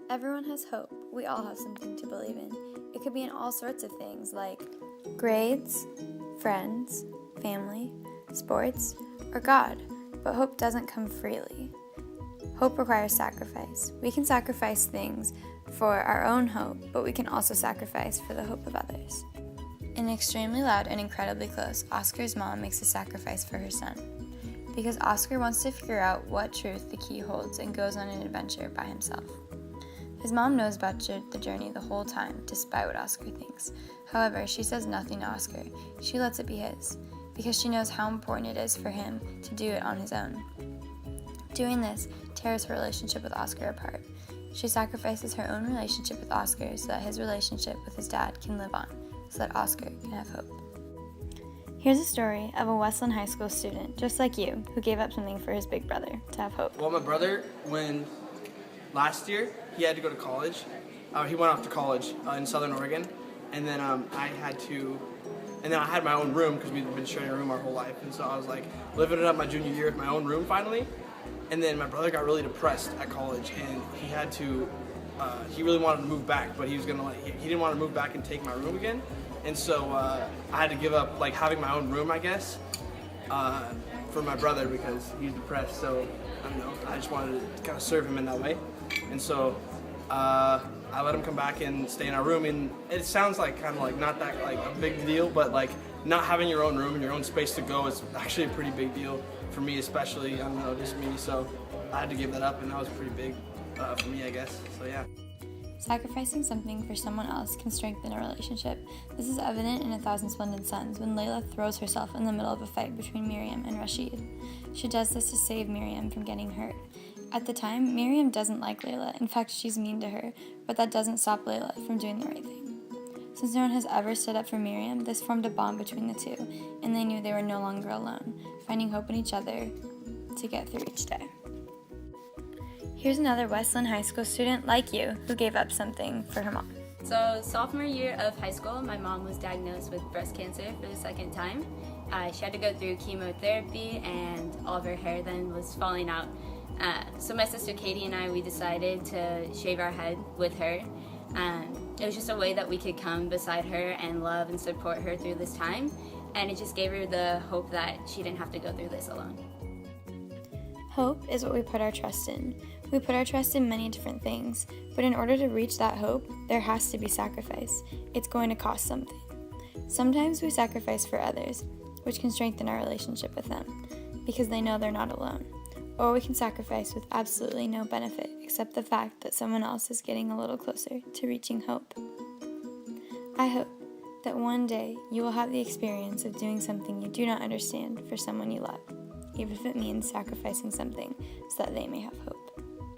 Everyone has hope. We all have something to believe in. It could be in all sorts of things like grades, friends, family, sports, or God. But hope doesn't come freely. Hope requires sacrifice. We can sacrifice things for our own hope, but we can also sacrifice for the hope of others. In Extremely Loud and Incredibly Close, Oscar's mom makes a sacrifice for her son. Because Oscar wants to figure out what truth the key holds and goes on an adventure by himself. His mom knows about the journey the whole time, despite what Oscar thinks. However, she says nothing to Oscar. She lets it be his, because she knows how important it is for him to do it on his own. Doing this tears her relationship with Oscar apart. She sacrifices her own relationship with Oscar so that his relationship with his dad can live on, so that Oscar can have hope. Here's a story of a Westland High School student, just like you, who gave up something for his big brother to have hope. Well, my brother, when last year he had to go to college, he went off to college in Southern Oregon, and then I had my own room because we'd been sharing a room our whole life, and so I was like living it up my junior year with my own room finally. And then my brother got really depressed at college, and he had to. He really wanted to move back, but he didn't want to move back and take my room again. And so I had to give up having my own room, I guess, for my brother because he's depressed. So I don't know. I just wanted to kind of serve him in that way. And so I let him come back and stay in our room. And it sounds like kind of not that a big deal, but not having your own room and your own space to go is actually a pretty big deal for me, especially. I don't know, just me. So I had to give that up, and that was pretty big for me, I guess. So yeah. Sacrificing something for someone else can strengthen a relationship. This is evident in A Thousand Splendid Suns when Layla throws herself in the middle of a fight between Miriam and Rashid. She does this to save Miriam from getting hurt. At the time, Miriam doesn't like Layla. In fact, she's mean to her, but that doesn't stop Layla from doing the right thing. Since no one has ever stood up for Miriam, this formed a bond between the two, and they knew they were no longer alone, finding hope in each other to get through each day. Here's another Westland High School student like you who gave up something for her mom. So sophomore year of high school, my mom was diagnosed with breast cancer for the second time. She had to go through chemotherapy, and all of her hair then was falling out. So my sister Katie and I, we decided to shave our head with her. It was just a way that we could come beside her and love and support her through this time, and it just gave her the hope that she didn't have to go through this alone. Hope is what we put our trust in. We put our trust in many different things, but in order to reach that hope, there has to be sacrifice. It's going to cost something. Sometimes we sacrifice for others, which can strengthen our relationship with them, because they know they're not alone. Or we can sacrifice with absolutely no benefit, except the fact that someone else is getting a little closer to reaching hope. I hope that one day you will have the experience of doing something you do not understand for someone you love, even if it means sacrificing something so that they may have hope.